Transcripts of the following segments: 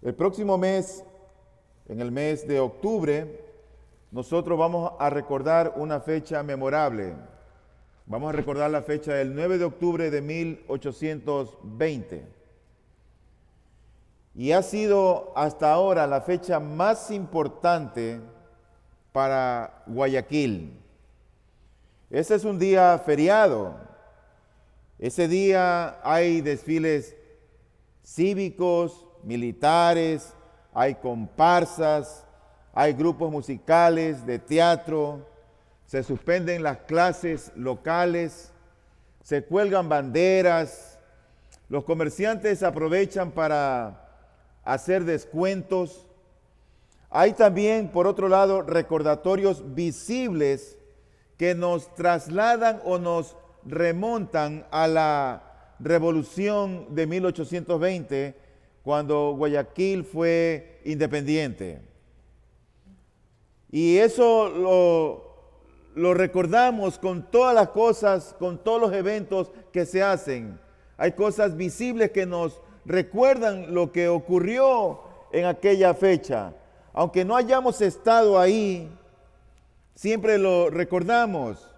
El próximo mes, en el mes de octubre, nosotros vamos a recordar una fecha memorable. Vamos a recordar la fecha del 9 de octubre de 1820. Y ha sido hasta ahora la fecha más importante para Guayaquil. Ese es un día feriado. Ese día hay desfiles cívicos, militares, hay comparsas, hay grupos musicales, de teatro, se suspenden las clases locales, se cuelgan banderas, los comerciantes aprovechan para hacer descuentos. Hay también, por otro lado, recordatorios visibles que nos trasladan o nos remontan a la Revolución de 1820, cuando Guayaquil fue independiente. Y eso lo recordamos con todas las cosas, con todos los eventos que se hacen. Hay cosas visibles que nos recuerdan lo que ocurrió en aquella fecha. Aunque no hayamos estado ahí, siempre lo recordamos.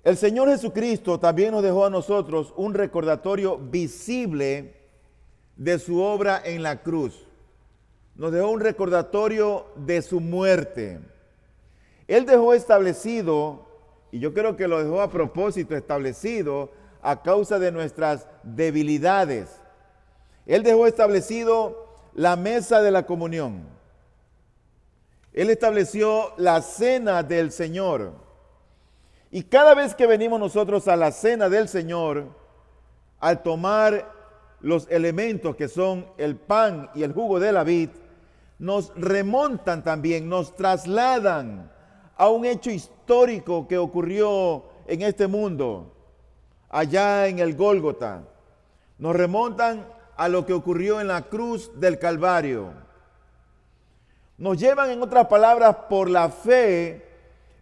El Señor Jesucristo también nos dejó a nosotros un recordatorio visible de su obra en la cruz. Nos dejó un recordatorio de su muerte. Él dejó establecido, y yo creo que lo dejó a propósito establecido, a causa de nuestras debilidades. Él dejó establecido la mesa de la comunión. Él estableció la cena del Señor. Y cada vez que venimos nosotros a la cena del Señor, al tomar los elementos que son el pan y el jugo de la vid, nos remontan también, nos trasladan a un hecho histórico que ocurrió en este mundo, allá en el Gólgota. Nos remontan a lo que ocurrió en la cruz del Calvario. Nos llevan, en otras palabras, por la fe,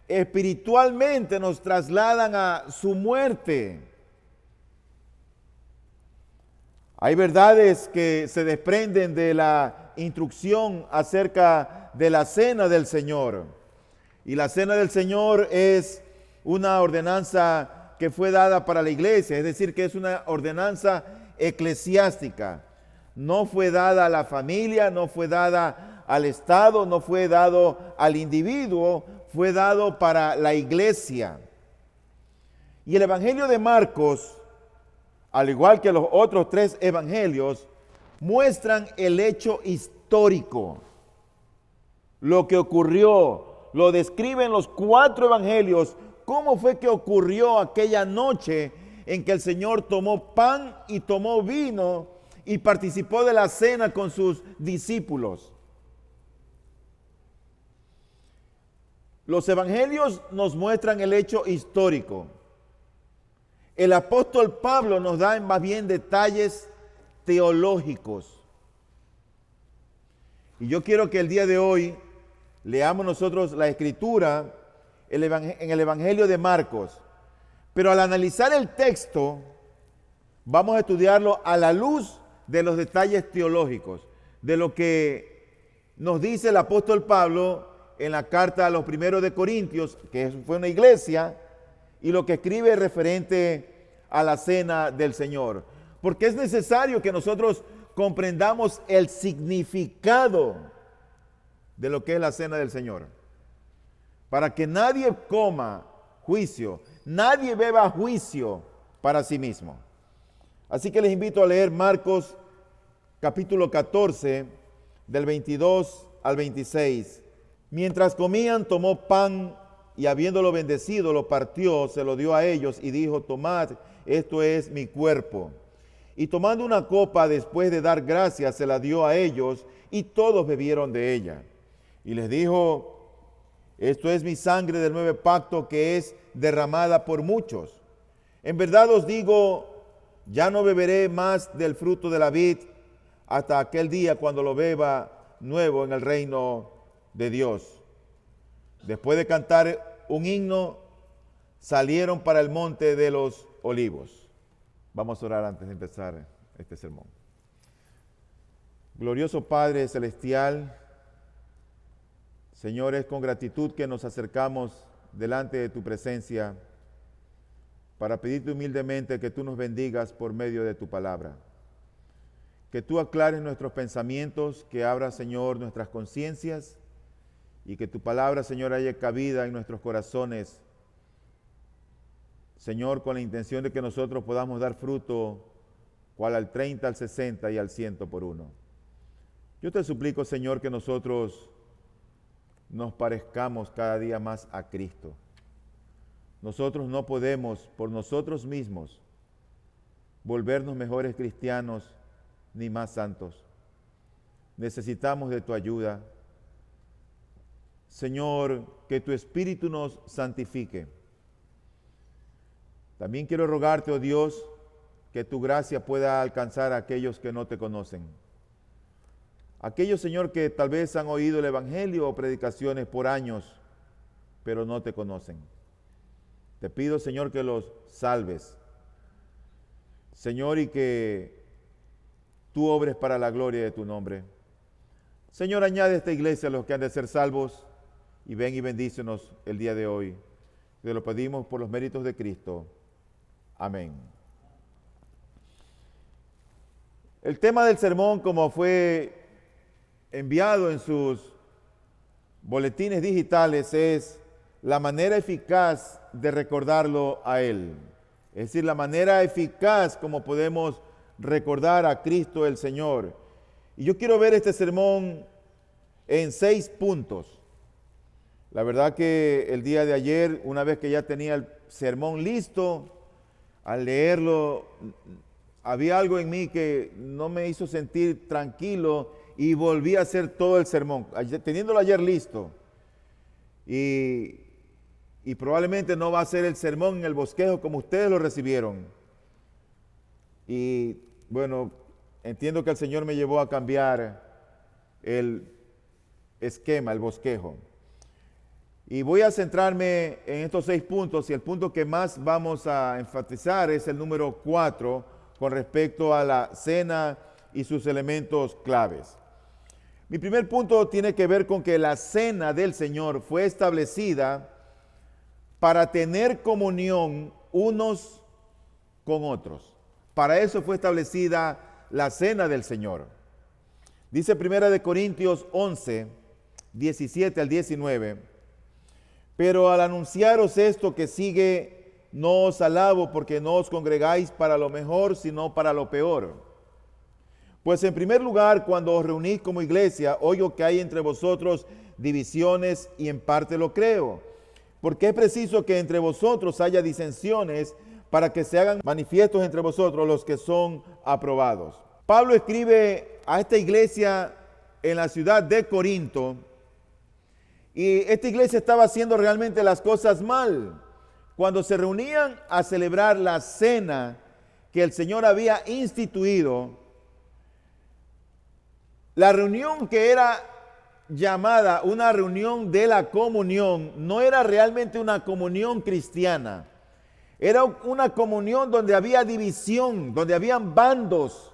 espiritualmente nos trasladan a su muerte. Hay verdades que se desprenden de la instrucción acerca de la cena del Señor. Y la cena del Señor es una ordenanza que fue dada para la iglesia, es decir, que es una ordenanza eclesiástica. No fue dada a la familia, no fue dada al Estado, no fue dado al individuo, fue dado para la iglesia. Y el Evangelio de Marcos, al igual que los otros tres evangelios, muestran el hecho histórico, lo que ocurrió. Lo describen los cuatro evangelios, cómo fue que ocurrió aquella noche en que el Señor tomó pan y tomó vino y participó de la cena con sus discípulos. Los evangelios nos muestran el hecho histórico. El apóstol Pablo nos da más bien detalles teológicos. Y yo quiero que el día de hoy leamos nosotros la escritura en el Evangelio de Marcos. Pero al analizar el texto, vamos a estudiarlo a la luz de los detalles teológicos, de lo que nos dice el apóstol Pablo en la carta a los primeros de Corintios, que fue una iglesia, y lo que escribe referente a la cena del Señor. Porque es necesario que nosotros comprendamos el significado de lo que es la cena del Señor. Para que nadie coma juicio, nadie beba juicio para sí mismo. Así que les invito a leer Marcos capítulo 14, del 22 al 26. Mientras comían, tomó pan y habiéndolo bendecido, lo partió, se lo dio a ellos y dijo: tomad, esto es mi cuerpo. Y tomando una copa, después de dar gracias, se la dio a ellos y todos bebieron de ella. Y les dijo: esto es mi sangre del nuevo pacto, que es derramada por muchos. En verdad os digo, ya no beberé más del fruto de la vid hasta aquel día cuando lo beba nuevo en el reino de Dios. Después de cantar un himno, salieron para el monte de los olivos. Vamos a orar antes de empezar este sermón. Glorioso Padre Celestial, Señor, es con gratitud que nos acercamos delante de tu presencia para pedirte humildemente que tú nos bendigas por medio de tu palabra. Que tú aclares nuestros pensamientos, que abras, Señor, nuestras conciencias y que tu palabra, Señor, haya cabida en nuestros corazones. Señor, con la intención de que nosotros podamos dar fruto, cual al 30, al 60 y al 100 por uno. Yo te suplico, Señor, que nosotros nos parezcamos cada día más a Cristo. Nosotros no podemos, por nosotros mismos, volvernos mejores cristianos ni más santos. Necesitamos de tu ayuda. Señor, que tu Espíritu nos santifique. También quiero rogarte, oh Dios, que tu gracia pueda alcanzar a aquellos que no te conocen. Aquellos, Señor, que tal vez han oído el Evangelio o predicaciones por años, pero no te conocen. Te pido, Señor, que los salves. Señor, y que tú obres para la gloria de tu nombre. Señor, añade a esta iglesia a los que han de ser salvos y ven y bendícenos el día de hoy. Te lo pedimos por los méritos de Cristo. Amén. El tema del sermón, como fue enviado en sus boletines digitales, es la manera eficaz de recordarlo a Él. Es decir, la manera eficaz como podemos recordar a Cristo el Señor. Y yo quiero ver este sermón en 6 puntos. La verdad que el día de ayer, una vez que ya tenía el sermón listo, al leerlo, había algo en mí que no me hizo sentir tranquilo y volví a hacer todo el sermón, teniéndolo ayer listo. Y probablemente no va a ser el sermón en el bosquejo como ustedes lo recibieron. Y bueno, entiendo que el Señor me llevó a cambiar el esquema, el bosquejo. Y voy a centrarme en estos 6 puntos y el punto que más vamos a enfatizar es el número 4 con respecto a la cena y sus elementos claves. Mi primer punto tiene que ver con que la cena del Señor fue establecida para tener comunión unos con otros. Para eso fue establecida la cena del Señor. Dice 1 Corintios 11, 17 al 19, pero al anunciaros esto que sigue, no os alabo porque no os congregáis para lo mejor, sino para lo peor. Pues en primer lugar, cuando os reunís como iglesia, oigo que hay entre vosotros divisiones y en parte lo creo. Porque es preciso que entre vosotros haya disensiones para que se hagan manifiestos entre vosotros los que son aprobados. Pablo escribe a esta iglesia en la ciudad de Corinto y esta iglesia estaba haciendo realmente las cosas mal. Cuando se reunían a celebrar la cena que el Señor había instituido, la reunión que era llamada una reunión de la comunión no era realmente una comunión cristiana. Era una comunión donde había división, donde habían bandos.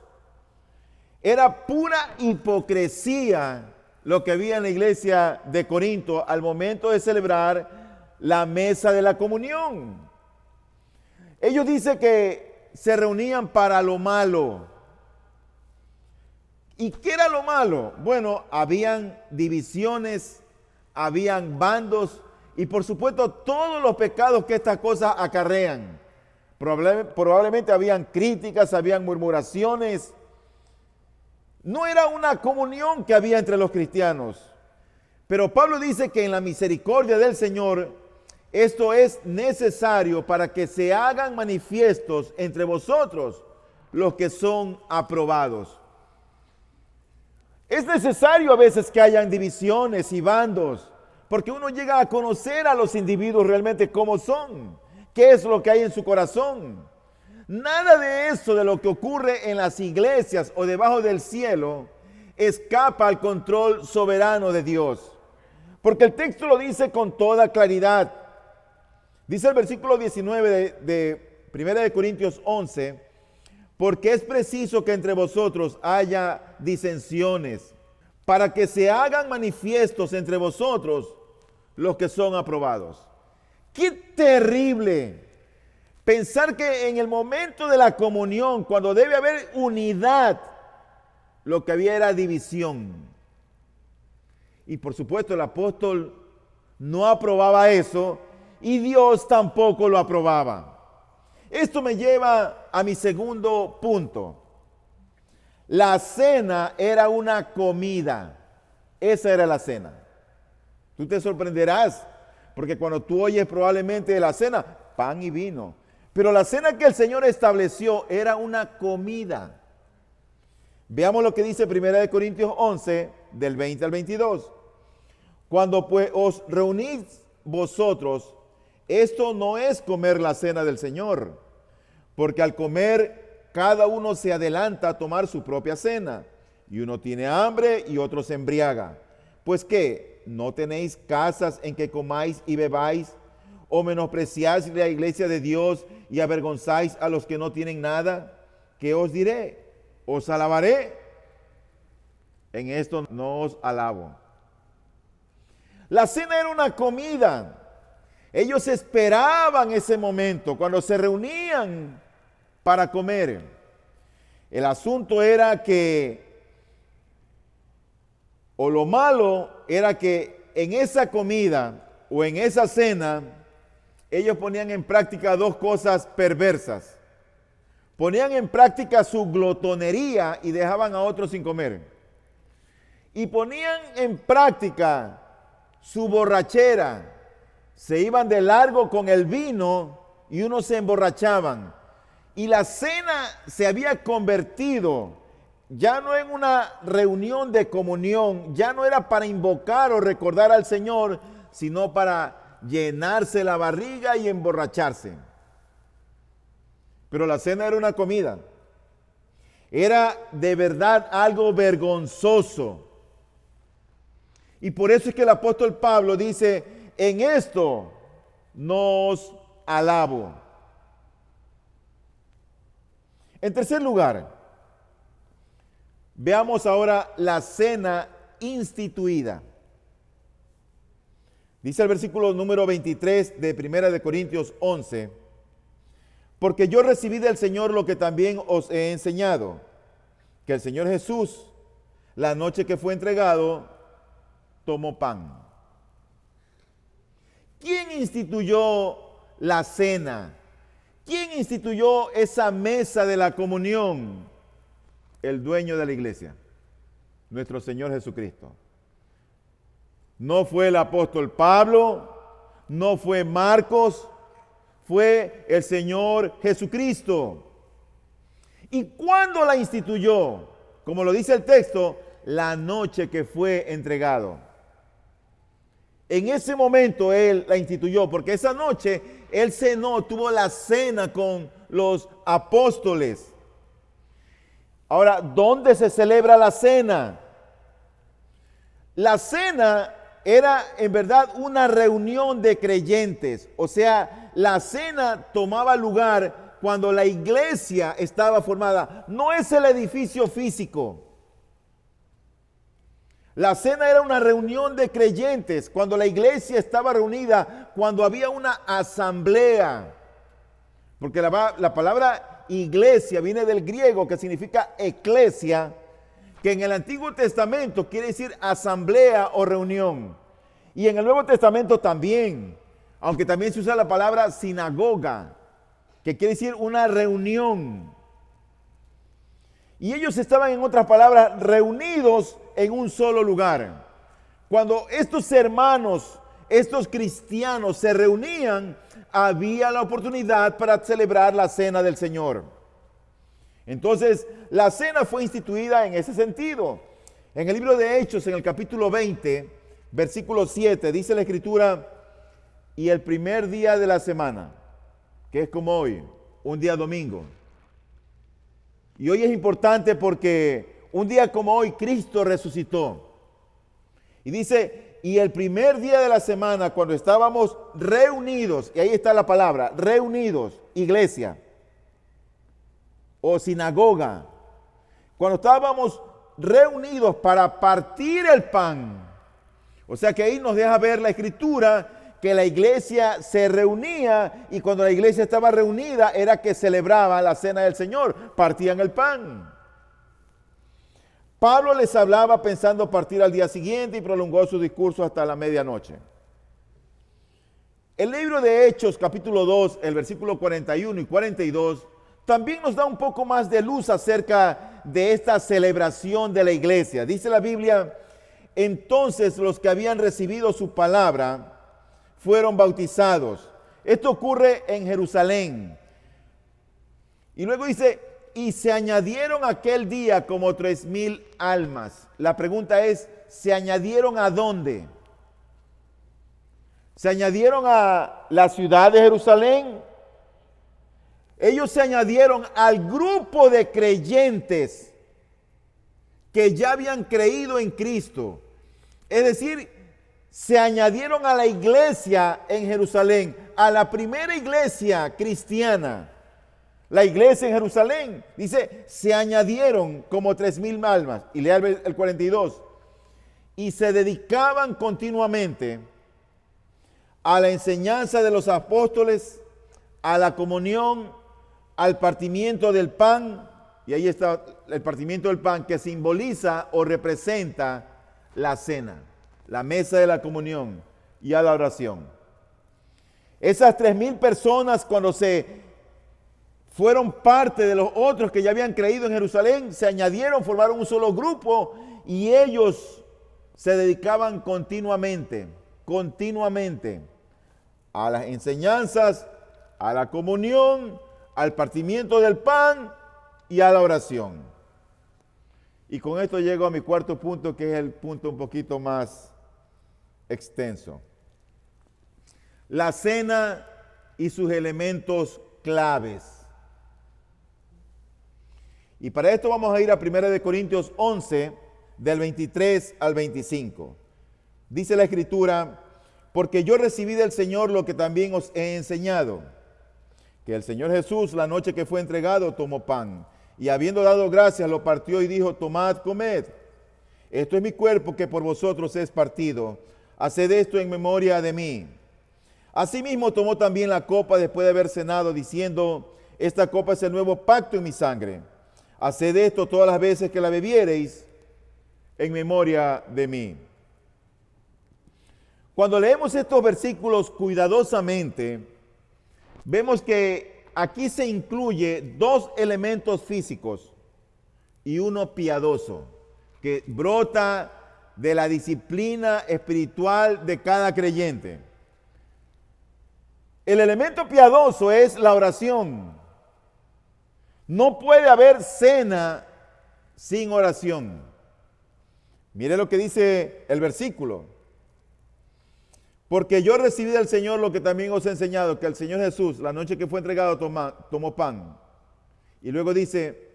Era pura hipocresía lo que había en la iglesia de Corinto al momento de celebrar la mesa de la comunión. Ellos dicen que se reunían para lo malo. ¿Y qué era lo malo? Bueno, habían divisiones, habían bandos y por supuesto todos los pecados que estas cosas acarrean. Probablemente habían críticas, habían murmuraciones. No era una comunión que había entre los cristianos. Pero Pablo dice que en la misericordia del Señor esto es necesario para que se hagan manifiestos entre vosotros los que son aprobados. Es necesario a veces que hayan divisiones y bandos, porque uno llega a conocer a los individuos realmente cómo son, qué es lo que hay en su corazón. Nada de eso, de lo que ocurre en las iglesias o debajo del cielo, escapa al control soberano de Dios. Porque el texto lo dice con toda claridad. Dice el versículo 19 de 1 Corintios 11, porque es preciso que entre vosotros haya disensiones, para que se hagan manifiestos entre vosotros los que son aprobados. ¡Qué terrible! Pensar que en el momento de la comunión, cuando debe haber unidad, lo que había era división. Y por supuesto el apóstol no aprobaba eso y Dios tampoco lo aprobaba. Esto me lleva a mi segundo punto. La cena era una comida. Esa era la cena. Tú te sorprenderás, porque cuando tú oyes probablemente de la cena, pan y vino. Pero la cena que el Señor estableció era una comida. Veamos lo que dice 1 Corintios 11, del 20 al 22. Cuando pues os reunís vosotros, esto no es comer la cena del Señor, porque al comer cada uno se adelanta a tomar su propia cena, y uno tiene hambre y otro se embriaga. Pues ¿qué? ¿No tenéis casas en que comáis y bebáis? ¿O menospreciáis la iglesia de Dios y avergonzáis a los que no tienen nada? ¿Qué os diré? ¿Os alabaré? En esto no os alabo. La cena era una comida. Ellos esperaban ese momento cuando se reunían para comer. El asunto era que, o lo malo era que en esa comida o en esa cena, ellos ponían en práctica dos cosas perversas. Ponían en práctica su glotonería y dejaban a otros sin comer. Y ponían en práctica su borrachera. Se iban de largo con el vino y unos se emborrachaban. Y la cena se había convertido ya no en una reunión de comunión, ya no era para invocar o recordar al Señor, sino para llenarse la barriga y emborracharse. Pero la cena era una comida. Era de verdad algo vergonzoso. Y por eso es que el apóstol Pablo dice, en esto no os alabo. En tercer lugar, veamos ahora la cena instituida. Dice el versículo número 23 de 1 Corintios 11, porque yo recibí del Señor lo que también os he enseñado, que el Señor Jesús, la noche que fue entregado, tomó pan. ¿Quién instituyó la cena? ¿Quién instituyó esa mesa de la comunión? El dueño de la iglesia, nuestro Señor Jesucristo. No fue el apóstol Pablo, no fue Marcos, fue el Señor Jesucristo. ¿Y cuándo la instituyó? Como lo dice el texto, la noche que fue entregado. En ese momento Él la instituyó, porque esa noche Él cenó, tuvo la cena con los apóstoles. Ahora, ¿dónde se celebra la cena? La cena era en verdad una reunión de creyentes, o sea, la cena tomaba lugar cuando la iglesia estaba formada. No es el edificio físico. La cena era una reunión de creyentes, cuando la iglesia estaba reunida, cuando había una asamblea. Porque la palabra iglesia viene del griego, que significa eclesia, que en el Antiguo Testamento quiere decir asamblea o reunión. Y en el Nuevo Testamento también, aunque también se usa la palabra sinagoga, que quiere decir una reunión. Y ellos estaban, en otras palabras, reunidos en un solo lugar. Cuando estos hermanos, estos cristianos se reunían, había la oportunidad para celebrar la cena del Señor. Entonces, la cena fue instituida en ese sentido. En el libro de Hechos, en el capítulo 20, versículo 7, dice la Escritura, y el primer día de la semana, que es como hoy, un día domingo. Y hoy es importante porque un día como hoy Cristo resucitó. Y dice, y el primer día de la semana, cuando estábamos reunidos, y ahí está la palabra, reunidos, iglesia, o sinagoga, cuando estábamos reunidos para partir el pan. O sea que ahí nos deja ver la Escritura que la iglesia se reunía, y cuando la iglesia estaba reunida era que celebraba la cena del Señor, partían el pan. Pablo les hablaba pensando partir al día siguiente y prolongó su discurso hasta la medianoche. El libro de Hechos, capítulo 2, el versículo 41 y 42, también nos da un poco más de luz acerca de esta celebración de la iglesia. Dice la Biblia: entonces los que habían recibido su palabra fueron bautizados. Esto ocurre en Jerusalén. Y luego dice: y se añadieron aquel día como 3,000 almas. La pregunta es: ¿se añadieron a dónde? ¿Se añadieron a la ciudad de Jerusalén? Ellos se añadieron al grupo de creyentes que ya habían creído en Cristo. Es decir, se añadieron a la iglesia en Jerusalén, a la primera iglesia cristiana. La iglesia en Jerusalén, dice, se añadieron como 3,000 almas. Y lea el 42. Y se dedicaban continuamente a la enseñanza de los apóstoles, a la comunión, al partimiento del pan. Y ahí está el partimiento del pan, que simboliza o representa la cena, la mesa de la comunión, y a la oración. Esas 3,000 personas, cuando se fueron parte de los otros que ya habían creído en Jerusalén, se añadieron, formaron un solo grupo, y ellos se dedicaban continuamente a las enseñanzas, a la comunión, al partimiento del pan y a la oración. Y con esto llego a mi cuarto punto, que es el punto un poquito más extenso. La cena y sus elementos claves. Y para esto vamos a ir a 1 Corintios 11, del 23 al 25. Dice la Escritura: porque yo recibí del Señor lo que también os he enseñado, que el Señor Jesús, la noche que fue entregado, tomó pan, y habiendo dado gracias, lo partió y dijo: tomad, comed. Esto es mi cuerpo que por vosotros es partido. Haced esto en memoria de mí. Asimismo tomó también la copa después de haber cenado, diciendo: esta copa es el nuevo pacto en mi sangre. Haced esto todas las veces que la bebiereis en memoria de mí. Cuando leemos estos versículos cuidadosamente, vemos que aquí se incluye 2 elementos físicos y uno piadoso, que brota de la disciplina espiritual de cada creyente. El elemento piadoso es la oración. No puede haber cena sin oración. Mire lo que dice el versículo: porque yo recibí del Señor lo que también os he enseñado, que el Señor Jesús, la noche que fue entregado, tomó pan. Y luego dice: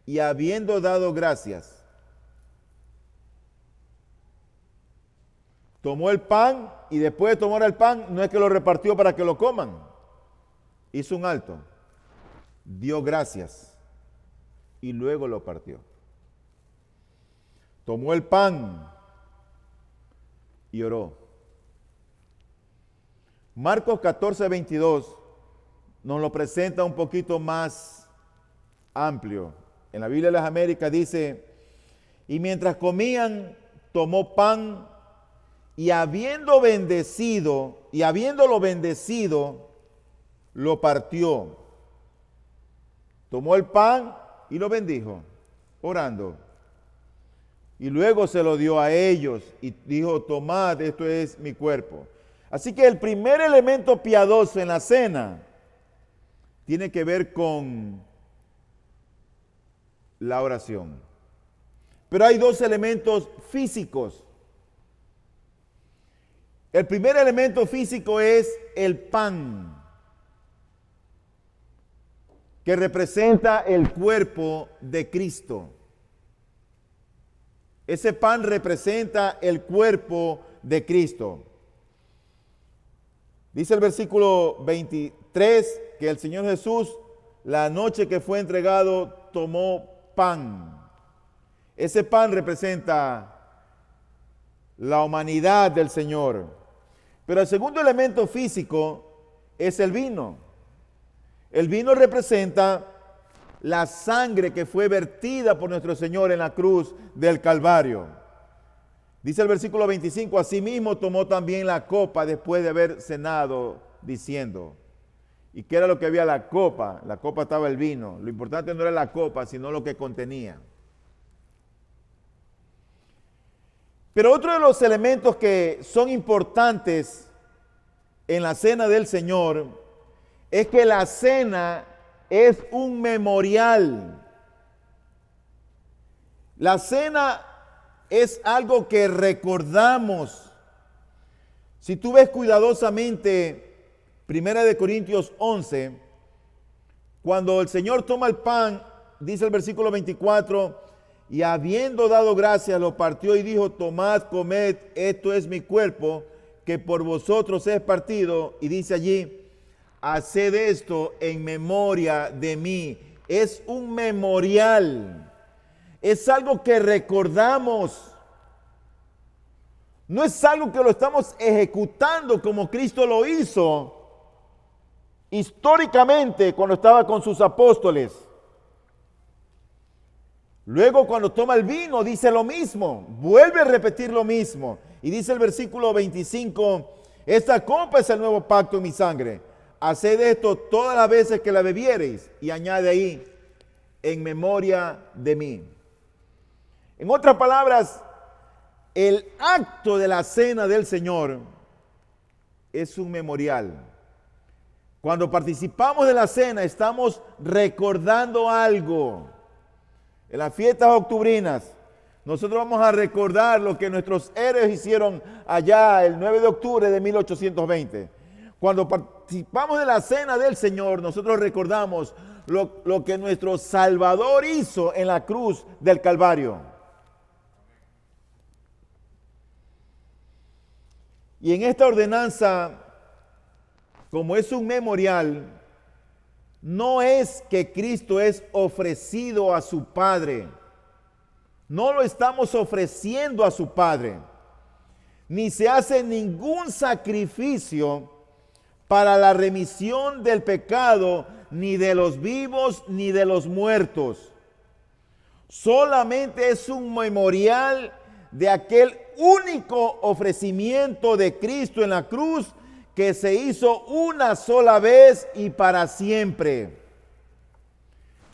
y habiendo dado gracias, tomó el pan, y después de tomar el pan, no es que lo repartió para que lo coman. Hizo un alto, dio gracias, y luego lo partió. Tomó el pan y oró. Marcos 14, 22 nos lo presenta un poquito más amplio. En la Biblia de las Américas dice: y mientras comían, tomó pan, y habiéndolo bendecido, lo partió. Tomó el pan y lo bendijo, orando. Y luego se lo dio a ellos y dijo: tomad, esto es mi cuerpo. Así que el primer elemento piadoso en la cena tiene que ver con la oración. Pero hay 2 elementos físicos. El primer elemento físico es el pan, que representa el cuerpo de Cristo. Ese pan representa el cuerpo de Cristo. Dice el versículo 23 que el Señor Jesús la noche que fue entregado, tomó pan. Ese pan representa la humanidad del Señor. Pero el segundo elemento físico es el vino. El vino representa la sangre que fue vertida por nuestro Señor en la cruz del Calvario. Dice el versículo 25, asimismo tomó también la copa después de haber cenado, diciendo. ¿Y qué era lo que había en la copa? La copa estaba el vino. Lo importante no era la copa, sino lo que contenía. Pero otro de los elementos que son importantes en la cena del Señor es que la cena es un memorial. La cena es algo que recordamos. Si tú ves cuidadosamente 1 Corintios 11, cuando el Señor toma el pan, dice el versículo 24, y habiendo dado gracias, lo partió y dijo, tomad, comed, esto es mi cuerpo, que por vosotros es partido. Y dice allí, haced esto en memoria de mí. Es un memorial. Es algo que recordamos. No es algo que lo estamos ejecutando como Cristo lo hizo históricamente cuando estaba con sus apóstoles. Luego cuando toma el vino dice lo mismo, vuelve a repetir lo mismo. Y dice el versículo 25, esta copa es el nuevo pacto en mi sangre. Haced esto todas las veces que la bebiereis. Y añade ahí, en memoria de mí. En otras palabras, el acto de la cena del Señor es un memorial. Cuando participamos de la cena estamos recordando algo. En las fiestas octubrinas, nosotros vamos a recordar lo que nuestros héroes hicieron allá el 9 de octubre de 1820. Cuando participamos de la cena del Señor, nosotros recordamos lo que nuestro Salvador hizo en la cruz del Calvario. Y en esta ordenanza, como es un memorial, no es que Cristo es ofrecido a su Padre. No lo estamos ofreciendo a su Padre. Ni se hace ningún sacrificio para la remisión del pecado, ni de los vivos, ni de los muertos. Solamente es un memorial de aquel único ofrecimiento de Cristo en la cruz que se hizo una sola vez y para siempre.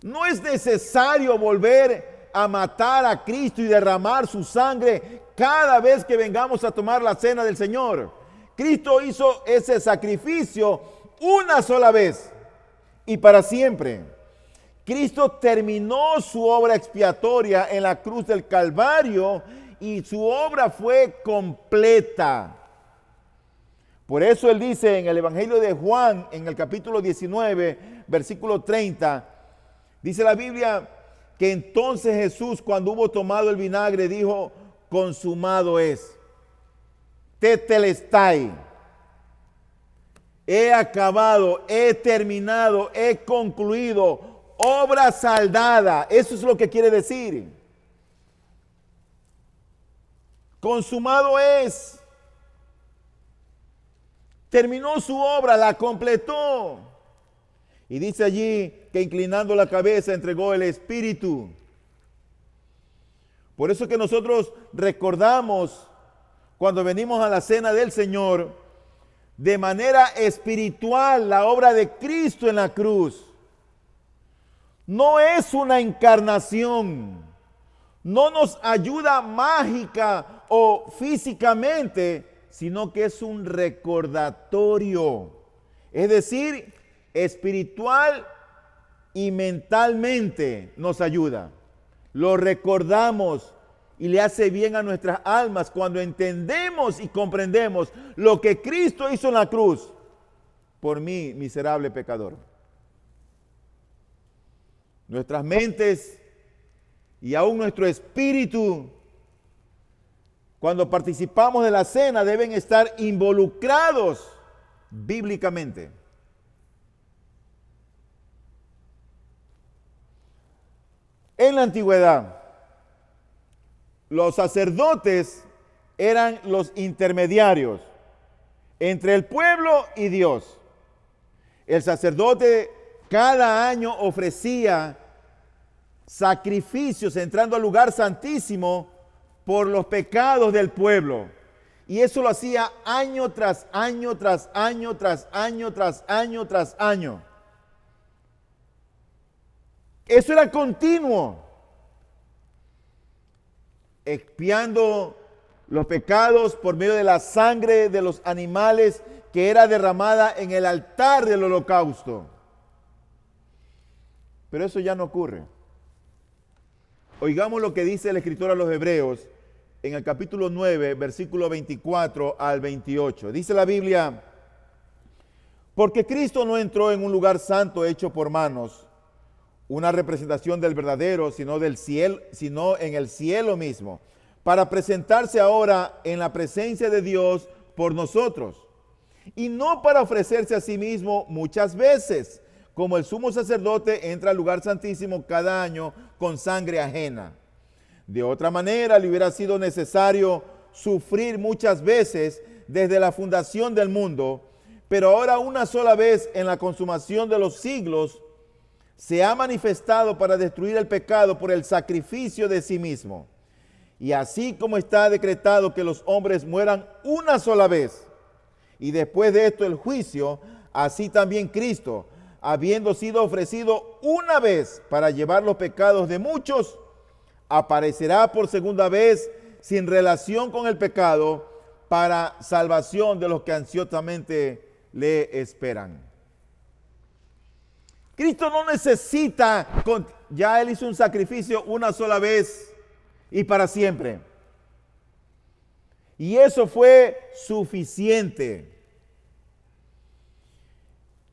No es necesario volver a matar a Cristo y derramar su sangre cada vez que vengamos a tomar la cena del Señor. Cristo hizo ese sacrificio una sola vez y para siempre. Cristo terminó su obra expiatoria en la cruz del Calvario y su obra fue completa. Por eso él dice en el Evangelio de Juan, en el capítulo 19, versículo 30, dice la Biblia que entonces Jesús, cuando hubo tomado el vinagre, dijo, consumado es. Tetelestai. He acabado, he terminado, he concluido. Obra saldada. Eso es lo que quiere decir. Consumado es. Terminó su obra, la completó. Y dice allí que inclinando la cabeza entregó el Espíritu. Por eso que nosotros recordamos cuando venimos a la cena del Señor de manera espiritual la obra de Cristo en la cruz. No es una encarnación, no nos ayuda mágica o físicamente, sino que es un recordatorio, es decir, espiritual y mentalmente nos ayuda. Lo recordamos y le hace bien a nuestras almas cuando entendemos y comprendemos lo que Cristo hizo en la cruz por mí, miserable pecador. Nuestras mentes y aún nuestro espíritu, cuando participamos de la cena, deben estar involucrados bíblicamente. En la antigüedad, los sacerdotes eran los intermediarios entre el pueblo y Dios. El sacerdote cada año ofrecía sacrificios entrando al lugar santísimo por los pecados del pueblo. Y eso lo hacía año tras año, tras año, tras año, tras año, tras año. Eso era continuo, expiando los pecados por medio de la sangre de los animales que era derramada en el altar del holocausto. Pero eso ya no ocurre. Oigamos lo que dice el escritor a los Hebreos en el capítulo 9, versículo 24 al 28. Dice la Biblia: porque Cristo no entró en un lugar santo hecho por manos, una representación del verdadero, sino en el cielo mismo, para presentarse ahora en la presencia de Dios por nosotros, y no para ofrecerse a sí mismo muchas veces, como el sumo sacerdote entra al lugar santísimo cada año con sangre ajena. De otra manera, le hubiera sido necesario sufrir muchas veces desde la fundación del mundo, pero ahora una sola vez en la consumación de los siglos se ha manifestado para destruir el pecado por el sacrificio de sí mismo. Y así como está decretado que los hombres mueran una sola vez, y después de esto el juicio, así también Cristo, habiendo sido ofrecido una vez para llevar los pecados de muchos, aparecerá por segunda vez sin relación con el pecado para salvación de los que ansiosamente le esperan. Cristo no necesita, ya Él hizo un sacrificio una sola vez y para siempre. Y eso fue suficiente.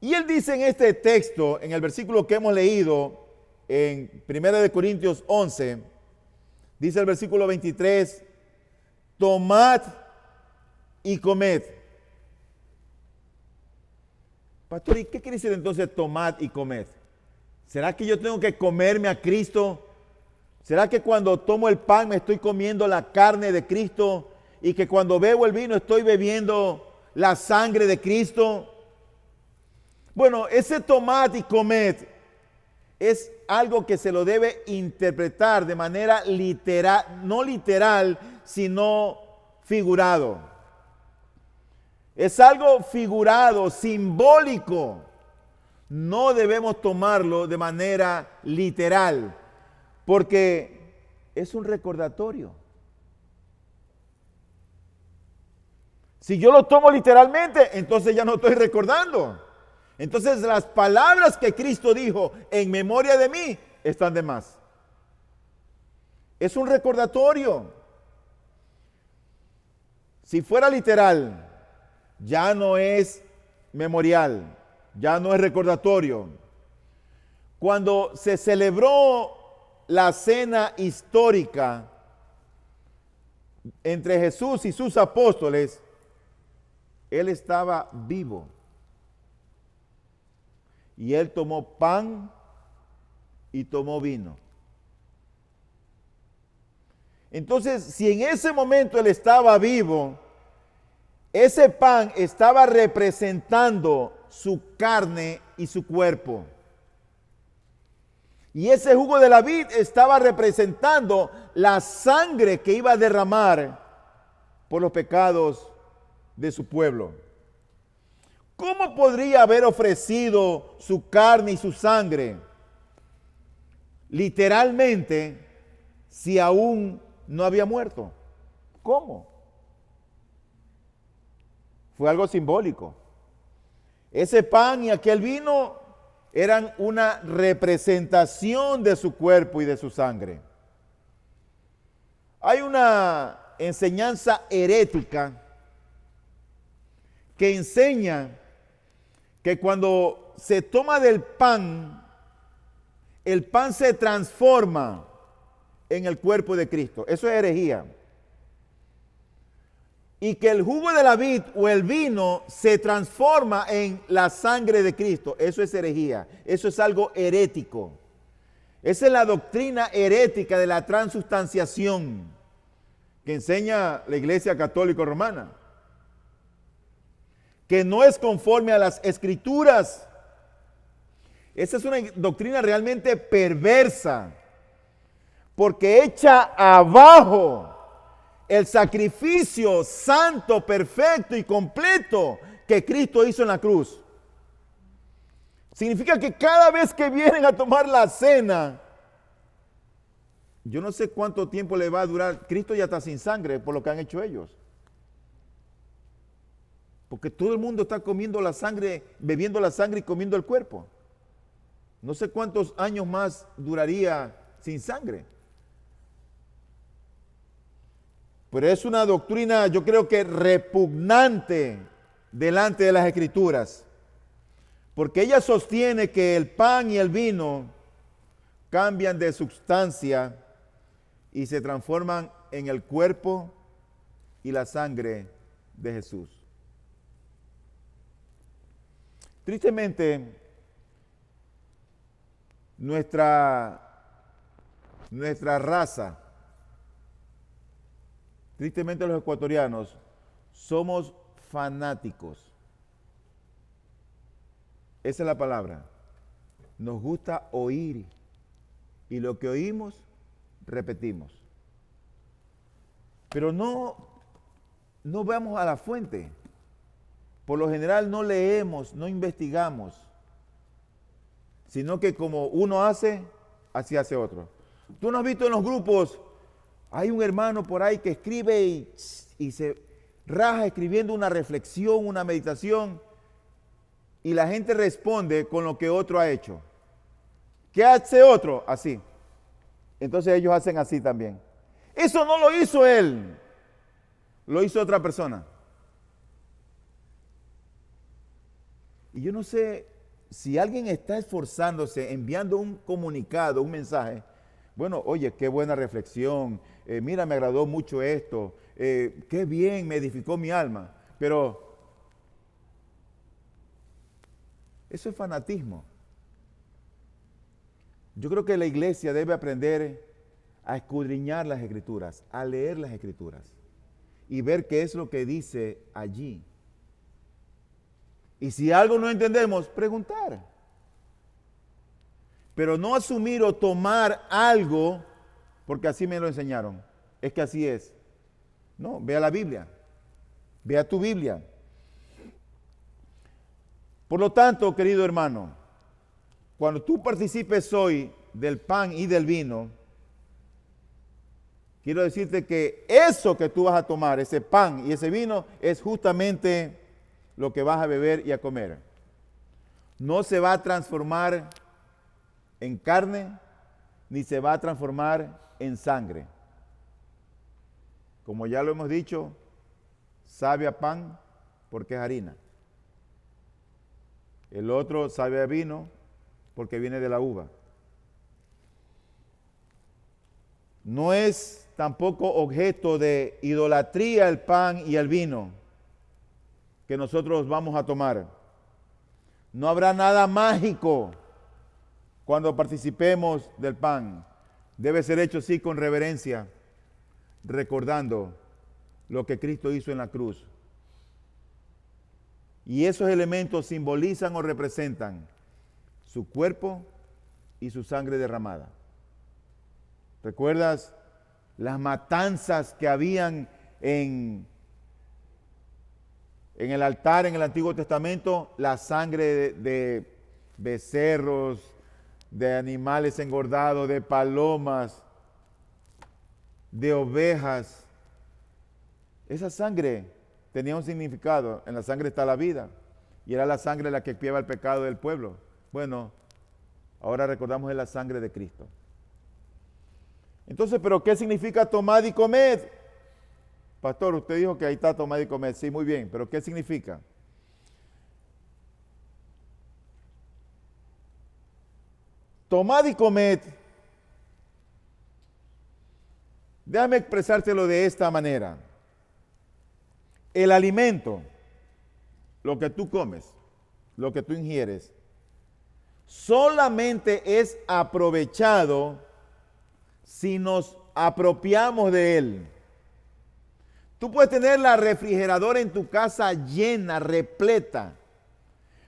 Y Él dice en este texto, en el versículo que hemos leído, en 1 Corintios 11, dice el versículo 23, tomad y comed. Pastor, ¿y qué quiere decir entonces tomad y comed? ¿Será que yo tengo que comerme a Cristo? ¿Será que cuando tomo el pan me estoy comiendo la carne de Cristo y que cuando bebo el vino estoy bebiendo la sangre de Cristo? Bueno, ese tomad y comed es algo que se lo debe interpretar de manera literal, no literal, sino figurado. Es algo figurado, simbólico. No debemos tomarlo de manera literal, porque es un recordatorio. Si yo lo tomo literalmente, entonces ya no estoy recordando. Entonces las palabras que Cristo dijo en memoria de mí están de más. Es un recordatorio. Si fuera literal, ya no es memorial, ya no es recordatorio. Cuando se celebró la cena histórica entre Jesús y sus apóstoles, Él estaba vivo. Y Él tomó pan y tomó vino. Entonces, si en ese momento Él estaba vivo, ese pan estaba representando su carne y su cuerpo. Y ese jugo de la vid estaba representando la sangre que iba a derramar por los pecados de su pueblo. ¿Cómo podría haber ofrecido su carne y su sangre literalmente si aún no había muerto? ¿Cómo? Fue algo simbólico. Ese pan y aquel vino eran una representación de su cuerpo y de su sangre. Hay una enseñanza herética que enseña que cuando se toma del pan, el pan se transforma en el cuerpo de Cristo. Eso es herejía. Y que el jugo de la vid o el vino se transforma en la sangre de Cristo. Eso es herejía. Eso es algo herético. Esa es la doctrina herética de la transustanciación que enseña la Iglesia Católica Romana, que no es conforme a las Escrituras. Esa es una doctrina realmente perversa, porque echa abajo el sacrificio santo, perfecto y completo que Cristo hizo en la cruz. Significa que cada vez que vienen a tomar la cena, yo no sé cuánto tiempo le va a durar. Cristo ya está sin sangre por lo que han hecho ellos. Porque todo el mundo está comiendo la sangre, bebiendo la sangre y comiendo el cuerpo. No sé cuántos años más duraría sin sangre. Pero es una doctrina, yo creo que repugnante delante de las Escrituras. Porque ella sostiene que el pan y el vino cambian de sustancia y se transforman en el cuerpo y la sangre de Jesús. Tristemente, nuestra raza, tristemente los ecuatorianos, somos fanáticos. Esa es la palabra. Nos gusta oír y lo que oímos, repetimos. Pero no vamos a la fuente. Por lo general no leemos, no investigamos, sino que como uno hace, así hace otro. Tú no has visto en los grupos, hay un hermano por ahí que escribe y se raja escribiendo una reflexión, una meditación, y la gente responde con lo que otro ha hecho. ¿Qué hace otro? Así. Entonces ellos hacen así también. Eso no lo hizo él, lo hizo otra persona. Y yo no sé si alguien está esforzándose, enviando un comunicado, un mensaje. Bueno, oye, qué buena reflexión. Mira, me agradó mucho esto. Qué bien, me edificó mi alma. Pero eso es fanatismo. Yo creo que la iglesia debe aprender a escudriñar las Escrituras, a leer las Escrituras y ver qué es lo que dice allí. Y si algo no entendemos, preguntar. Pero no asumir o tomar algo porque así me lo enseñaron. Es que así es. No, vea la Biblia. Vea tu Biblia. Por lo tanto, querido hermano, cuando tú participes hoy del pan y del vino, quiero decirte que eso que tú vas a tomar, ese pan y ese vino, es justamente lo que vas a beber y a comer. No se va a transformar en carne, ni se va a transformar en sangre. Como ya lo hemos dicho, sabe a pan porque es harina. El otro sabe a vino porque viene de la uva. No es tampoco objeto de idolatría el pan y el vino que nosotros vamos a tomar. No habrá nada mágico cuando participemos del pan. Debe ser hecho sí con reverencia, recordando lo que Cristo hizo en la cruz. Y esos elementos simbolizan o representan su cuerpo y su sangre derramada. ¿Recuerdas las matanzas que habían en el altar en el Antiguo Testamento? La sangre de becerros, de animales engordados, de palomas, de ovejas. Esa sangre tenía un significado. En la sangre está la vida. Y era la sangre la que expiaba el pecado del pueblo. Bueno, ahora recordamos es la sangre de Cristo. Entonces, ¿pero qué significa tomad y comed? Pastor, usted dijo que ahí está tomad y comed. Sí, muy bien, pero ¿qué significa? Tomad y comed. Déjame expresártelo de esta manera. El alimento, lo que tú comes, lo que tú ingieres, solamente es aprovechado si nos apropiamos de él. Tú puedes tener la refrigeradora en tu casa llena, repleta,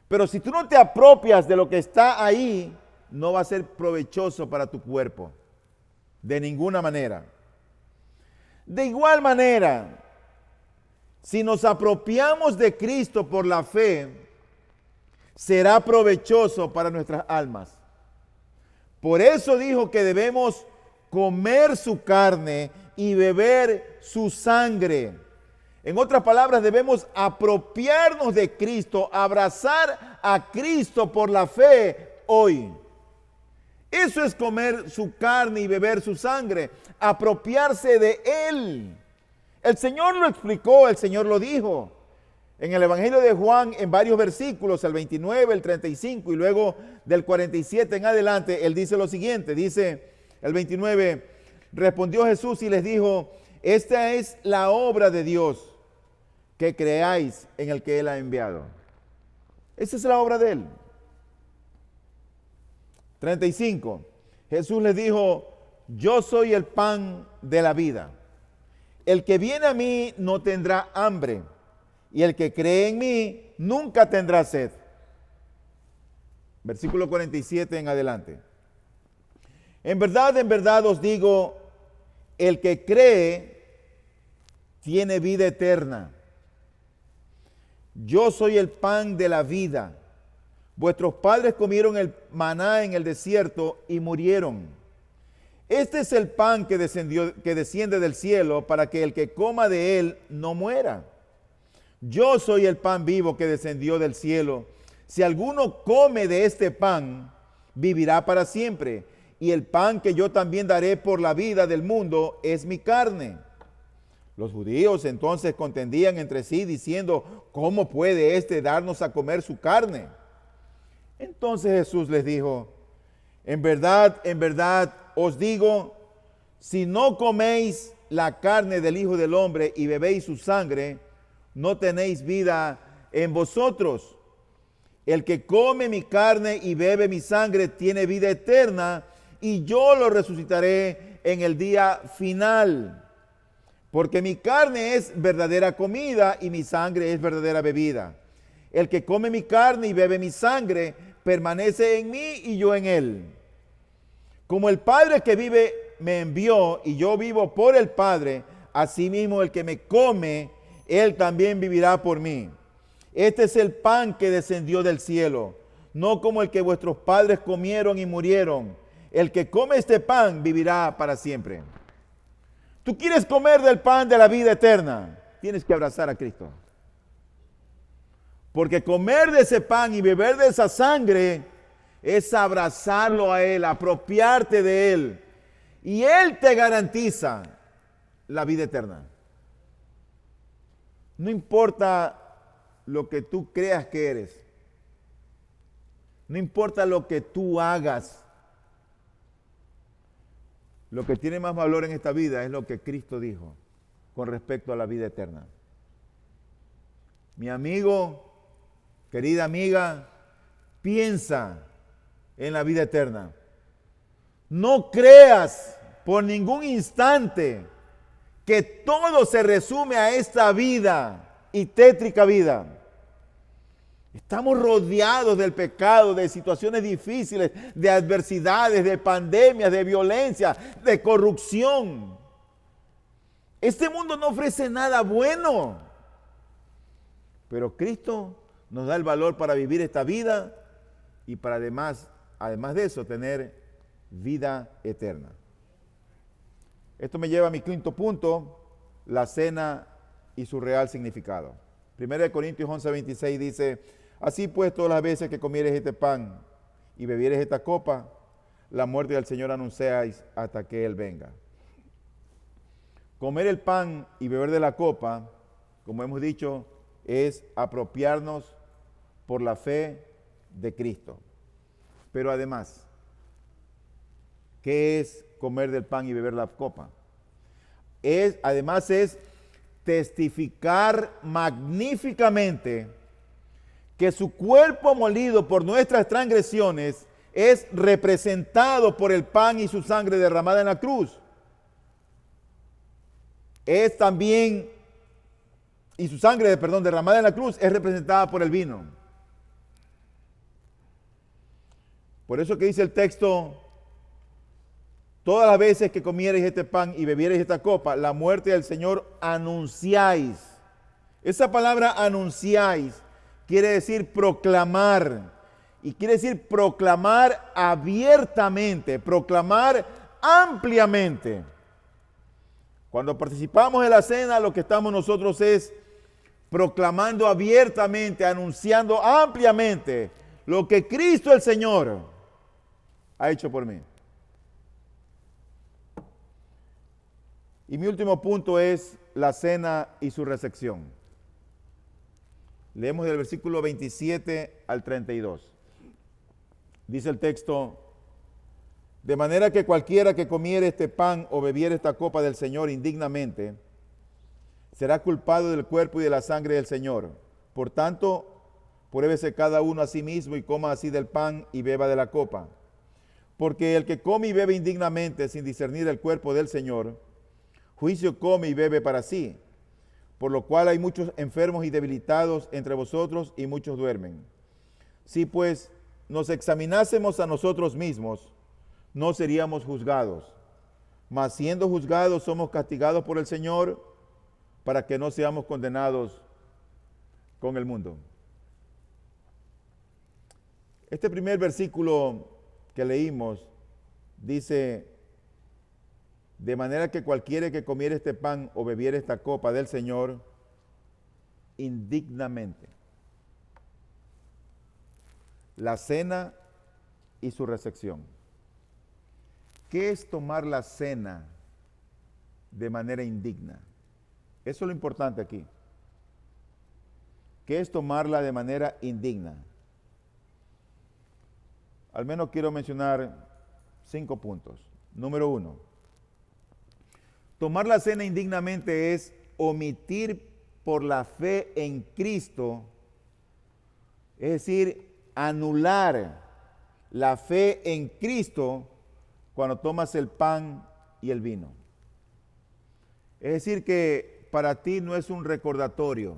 pero si tú no te apropias de lo que está ahí, no va a ser provechoso para tu cuerpo, de ninguna manera. De igual manera, si nos apropiamos de Cristo por la fe, será provechoso para nuestras almas. Por eso dijo que debemos comer su carne y beber su sangre. En otras palabras, debemos apropiarnos de Cristo, abrazar a Cristo por la fe hoy. Eso es comer su carne y beber su sangre, apropiarse de Él. El Señor lo explicó, el Señor lo dijo. En el Evangelio de Juan, en varios versículos, el 29, el 35 y luego del 47 en adelante, Él dice lo siguiente, dice el 29, respondió Jesús y les dijo, esta es la obra de Dios, que creáis en el que Él ha enviado. Esa es la obra de Él. 35. Jesús les dijo, yo soy el pan de la vida. El que viene a mí no tendrá hambre, y el que cree en mí nunca tendrá sed. Versículo 47 en adelante. En verdad os digo, el que cree tiene vida eterna. Yo soy el pan de la vida. Vuestros padres comieron el maná en el desierto y murieron. Este es el pan que desciende del cielo para que el que coma de él no muera. Yo soy el pan vivo que descendió del cielo. Si alguno come de este pan, vivirá para siempre. Y el pan que yo también daré por la vida del mundo es mi carne. Los judíos entonces contendían entre sí diciendo, ¿cómo puede éste darnos a comer su carne? Entonces Jesús les dijo, en verdad os digo, si no coméis la carne del Hijo del Hombre y bebéis su sangre, no tenéis vida en vosotros. El que come mi carne y bebe mi sangre tiene vida eterna, y yo lo resucitaré en el día final. Porque mi carne es verdadera comida y mi sangre es verdadera bebida. El que come mi carne y bebe mi sangre permanece en mí y yo en él. Como el Padre que vive me envió y yo vivo por el Padre, asimismo el que me come, él también vivirá por mí. Este es el pan que descendió del cielo, no como el que vuestros padres comieron y murieron. El que come este pan vivirá para siempre. ¿Tú quieres comer del pan de la vida eterna? Tienes que abrazar a Cristo. Porque comer de ese pan y beber de esa sangre es abrazarlo a Él, apropiarte de Él. Y Él te garantiza la vida eterna. No importa lo que tú creas que eres. No importa lo que tú hagas. Lo que tiene más valor en esta vida es lo que Cristo dijo con respecto a la vida eterna. Mi amigo, querida amiga, piensa en la vida eterna. No creas por ningún instante que todo se resume a esta vida y tétrica vida. Estamos rodeados del pecado, de situaciones difíciles, de adversidades, de pandemias, de violencia, de corrupción. Este mundo no ofrece nada bueno, pero Cristo nos da el valor para vivir esta vida y para además de eso, tener vida eterna. Esto me lleva a mi quinto punto, la cena y su real significado. 1 Corintios 11:26 dice, así pues todas las veces que comieres este pan y bebieres esta copa, la muerte del Señor anunciáis hasta que Él venga. Comer el pan y beber de la copa, como hemos dicho, es apropiarnos por la fe de Cristo. Pero además, ¿qué es comer del pan y beber la copa? Además es testificar magníficamente que su cuerpo molido por nuestras transgresiones es representado por el pan y su sangre derramada en la cruz. Es también, y su sangre, derramada en la cruz, es representada por el vino. Por eso que dice el texto, todas las veces que comiereis este pan y bebiereis esta copa, la muerte del Señor anunciáis. Esa palabra anunciáis quiere decir proclamar. Y quiere decir proclamar abiertamente, proclamar ampliamente. Cuando participamos en la cena, lo que estamos nosotros es proclamando abiertamente, anunciando ampliamente lo que Cristo el Señor ha hecho por mí. Y mi último punto es la cena y su recepción. Leemos del versículo 27 al 32. Dice el texto, de manera que cualquiera que comiere este pan o bebiere esta copa del Señor indignamente, será culpado del cuerpo y de la sangre del Señor. Por tanto, pruébese cada uno a sí mismo y coma así del pan y beba de la copa. Porque el que come y bebe indignamente sin discernir el cuerpo del Señor, juicio come y bebe para sí, por lo cual hay muchos enfermos y debilitados entre vosotros y muchos duermen. Si pues nos examinásemos a nosotros mismos, no seríamos juzgados, mas siendo juzgados somos castigados por el Señor para que no seamos condenados con el mundo. Este primer versículo que leímos dice, de manera que cualquiera que comiere este pan o bebiere esta copa del Señor indignamente. La cena y su recepción. ¿Qué es tomar la cena de manera indigna? Eso es lo importante aquí. ¿Qué es tomarla de manera indigna? Al menos quiero mencionar 5 puntos. Número 1. Tomar la cena indignamente es omitir por la fe en Cristo, es decir, anular la fe en Cristo cuando tomas el pan y el vino. Es decir, que para ti no es un recordatorio,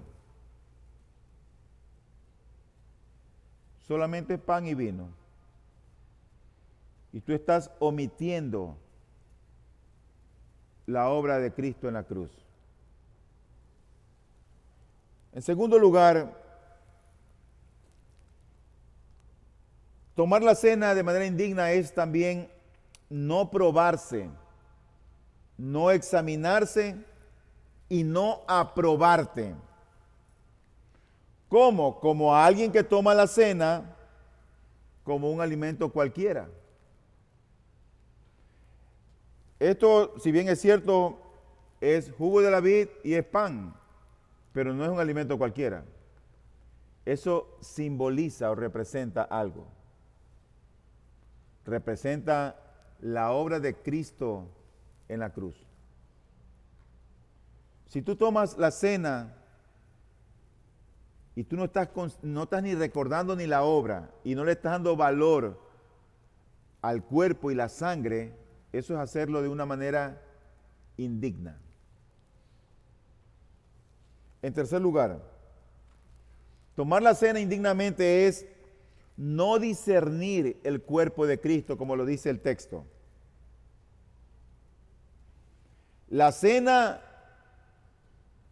solamente pan y vino. Y tú estás omitiendo la obra de Cristo en la cruz. En segundo lugar, tomar la cena de manera indigna es también no probarse, no examinarse y no aprobarte. ¿Cómo? Como a alguien que toma la cena como un alimento cualquiera. Esto, si bien es cierto, es jugo de la vid y es pan, pero no es un alimento cualquiera. Eso simboliza o representa algo. Representa la obra de Cristo en la cruz. Si tú tomas la cena y tú no estás ni recordando ni la obra y no le estás dando valor al cuerpo y la sangre, eso es hacerlo de una manera indigna. En tercer lugar, tomar la cena indignamente es no discernir el cuerpo de Cristo, como lo dice el texto. La cena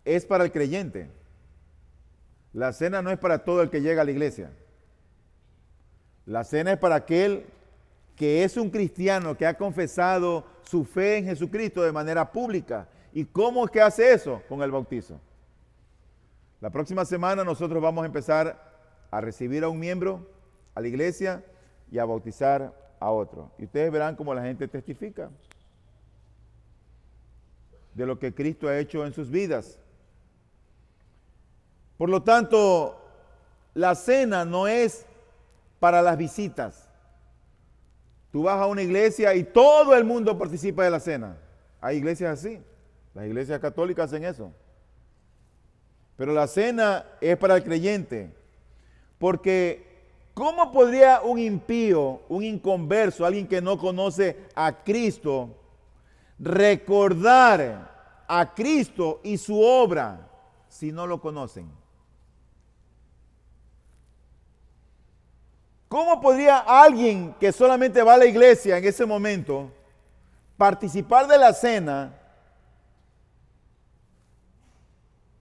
es para el creyente. La cena no es para todo el que llega a la iglesia. La cena es para aquel que es un cristiano, que ha confesado su fe en Jesucristo de manera pública. ¿Y cómo es que hace eso? Con el bautizo. La próxima semana nosotros vamos a empezar a recibir a un miembro a la iglesia y a bautizar a otro. Y ustedes verán cómo la gente testifica de lo que Cristo ha hecho en sus vidas. Por lo tanto, la cena no es para las visitas. Tú vas a una iglesia y todo el mundo participa de la cena. Hay iglesias así. Las iglesias católicas hacen eso. Pero la cena es para el creyente. Porque ¿Cómo podría un impío, un inconverso, alguien que no conoce a Cristo, recordar a Cristo y su obra si no lo conocen? ¿Cómo podría alguien que solamente va a la iglesia en ese momento participar de la cena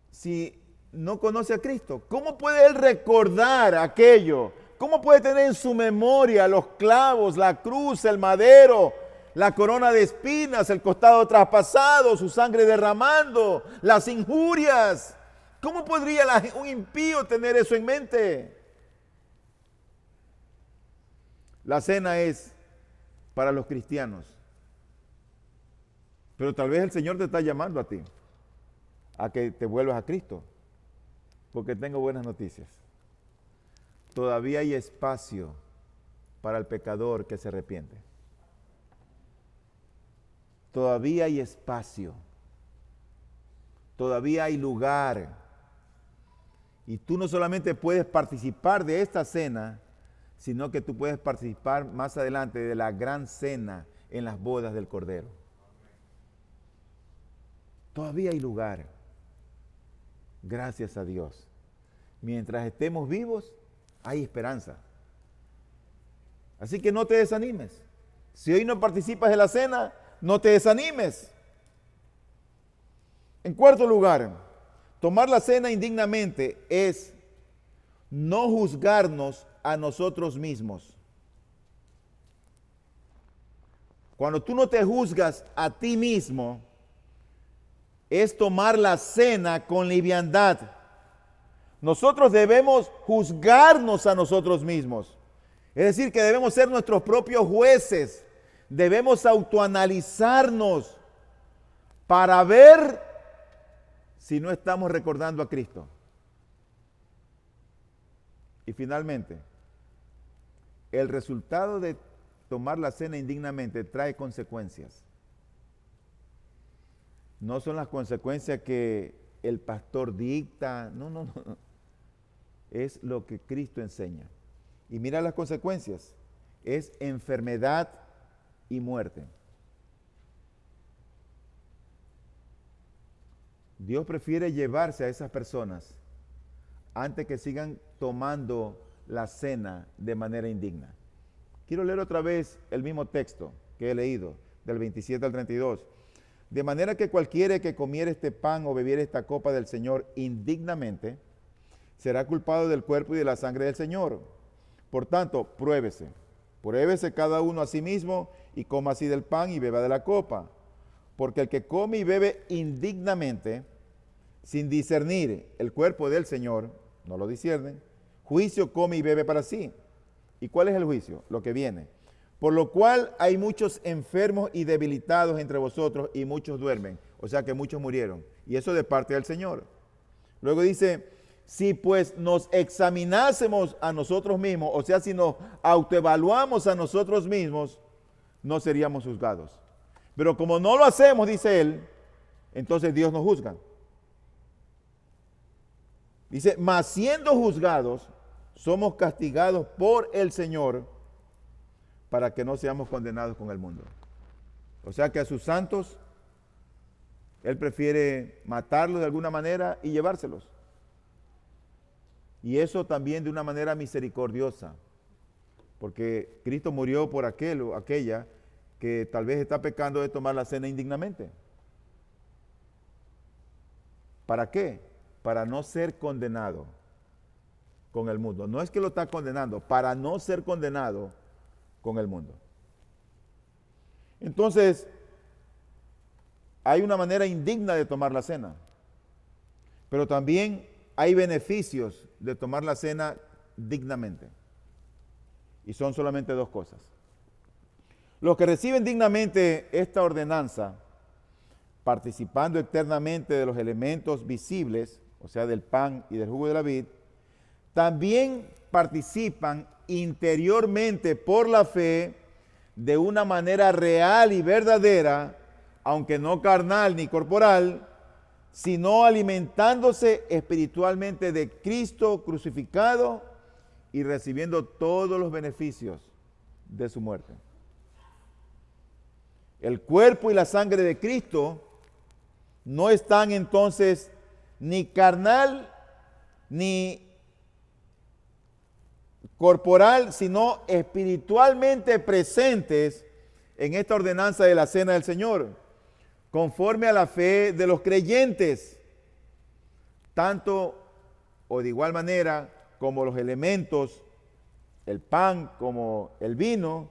si no conoce a Cristo? ¿Cómo puede él recordar aquello? ¿Cómo puede tener en su memoria los clavos, la cruz, el madero, la corona de espinas, el costado traspasado, su sangre derramando, las injurias? ¿Cómo podría un impío tener eso en mente? La cena es para los cristianos. Pero tal vez el Señor te está llamando a ti, a que te vuelvas a Cristo. Porque tengo buenas noticias. Todavía hay espacio para el pecador que se arrepiente. Todavía hay espacio. Todavía hay lugar. Y tú no solamente puedes participar de esta cena, sino que tú puedes participar más adelante de la gran cena en las bodas del Cordero. Todavía hay lugar. Gracias a Dios. Mientras estemos vivos, hay esperanza. Así que no te desanimes. Si hoy no participas de la cena, no te desanimes. En cuarto lugar, tomar la cena indignamente es no juzgarnos a nosotros mismos. Cuando tú no te juzgas a ti mismo, es tomar la cena con liviandad. Nosotros debemos juzgarnos a nosotros mismos. Es decir, que debemos ser nuestros propios jueces. Debemos autoanalizarnos para ver si no estamos recordando a Cristo. Y finalmente, el resultado de tomar la cena indignamente trae consecuencias. No son las consecuencias que el pastor dicta, no. Es lo que Cristo enseña. Y mira las consecuencias. Es enfermedad y muerte. Dios prefiere llevarse a esas personas antes que sigan tomando la cena de manera indigna. Quiero leer otra vez el mismo texto que he leído, del 27 al 32. De manera que cualquiera que comiere este pan o bebiere esta copa del Señor indignamente, será culpado del cuerpo y de la sangre del Señor. Por tanto, pruébese cada uno a sí mismo y coma así del pan y beba de la copa. Porque el que come y bebe indignamente, sin discernir el cuerpo del Señor, no lo discierne, juicio come y bebe para sí. ¿Y cuál es el juicio? Lo que viene. Por lo cual hay muchos enfermos y debilitados entre vosotros y muchos duermen. O sea que muchos murieron. Y eso de parte del Señor. Luego dice, si pues nos examinásemos a nosotros mismos, o sea, si nos autoevaluamos a nosotros mismos, no seríamos juzgados. Pero como no lo hacemos, dice él, entonces Dios nos juzga. Dice, mas siendo juzgados, somos castigados por el Señor para que no seamos condenados con el mundo. O sea que a sus santos, Él prefiere matarlos de alguna manera y llevárselos. Y eso también de una manera misericordiosa, porque Cristo murió por aquel o aquella que tal vez está pecando de tomar la cena indignamente. ¿Para qué? Para no ser condenado con el mundo. No es que lo está condenando, para no ser condenado con el mundo. Entonces, hay una manera indigna de tomar la cena, pero también hay beneficios de tomar la cena dignamente. Y son solamente dos cosas. Los que reciben dignamente esta ordenanza, participando eternamente de los elementos visibles, o sea, del pan y del jugo de la vid, también participan interiormente por la fe de una manera real y verdadera, aunque no carnal ni corporal, sino alimentándose espiritualmente de Cristo crucificado y recibiendo todos los beneficios de su muerte. El cuerpo y la sangre de Cristo no están entonces ni carnal ni corporal, sino espiritualmente presentes en esta ordenanza de la cena del Señor, conforme a la fe de los creyentes, tanto o de igual manera como los elementos, el pan como el vino,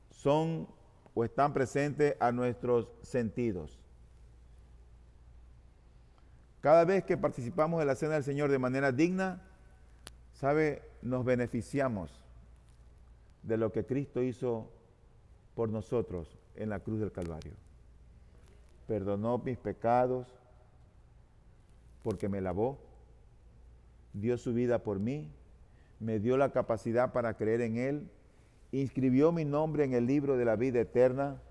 son o están presentes a nuestros sentidos. Cada vez que participamos de la cena del Señor de manera digna, ¿sabe? Nos beneficiamos de lo que Cristo hizo por nosotros en la cruz del Calvario. Perdonó mis pecados porque me lavó, dio su vida por mí, me dio la capacidad para creer en Él, inscribió mi nombre en el libro de la vida eterna,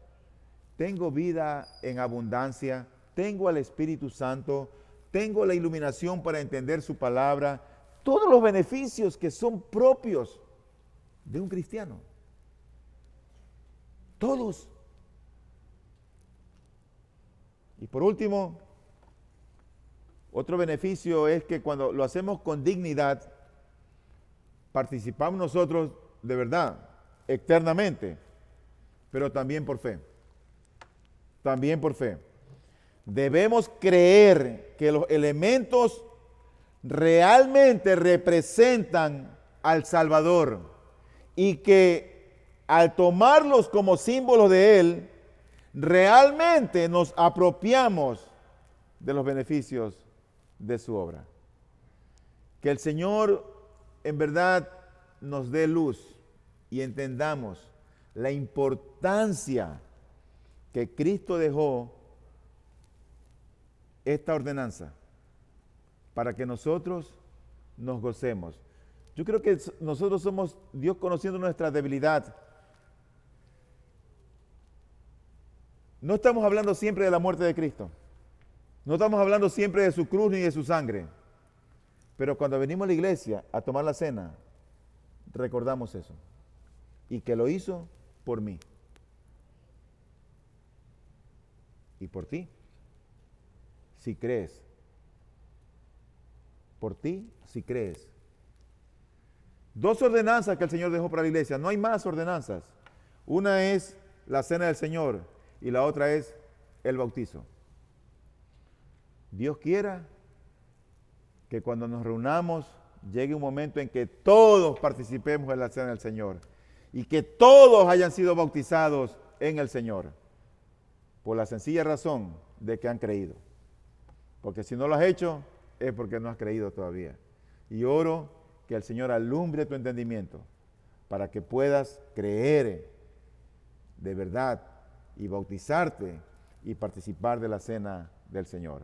tengo vida en abundancia, tengo al Espíritu Santo, tengo la iluminación para entender su palabra, todos los beneficios que son propios de un cristiano. Todos. Y por último, otro beneficio es que cuando lo hacemos con dignidad, participamos nosotros de verdad, eternamente, pero también por fe. También por fe. Debemos creer que los elementos realmente representan al Salvador y que al tomarlos como símbolos de Él, realmente nos apropiamos de los beneficios de su obra. Que el Señor en verdad nos dé luz y entendamos la importancia que Cristo dejó esta ordenanza para que nosotros nos gocemos. Yo creo que nosotros somos Dios conociendo nuestra debilidad. No estamos hablando siempre de la muerte de Cristo. No estamos hablando siempre de su cruz ni de su sangre. Pero cuando venimos a la iglesia a tomar la cena, recordamos eso. Y que lo hizo por mí. Y por ti. Si crees. Por ti, si crees. Dos ordenanzas que el Señor dejó para la iglesia. No hay más ordenanzas. Una es la cena del Señor y la otra es el bautizo. Dios quiera que cuando nos reunamos llegue un momento en que todos participemos en la cena del Señor y que todos hayan sido bautizados en el Señor, por la sencilla razón de que han creído. Porque si no lo has hecho, es porque no has creído todavía. Y oro que el Señor alumbre tu entendimiento para que puedas creer de verdad y bautizarte y participar de la cena del Señor.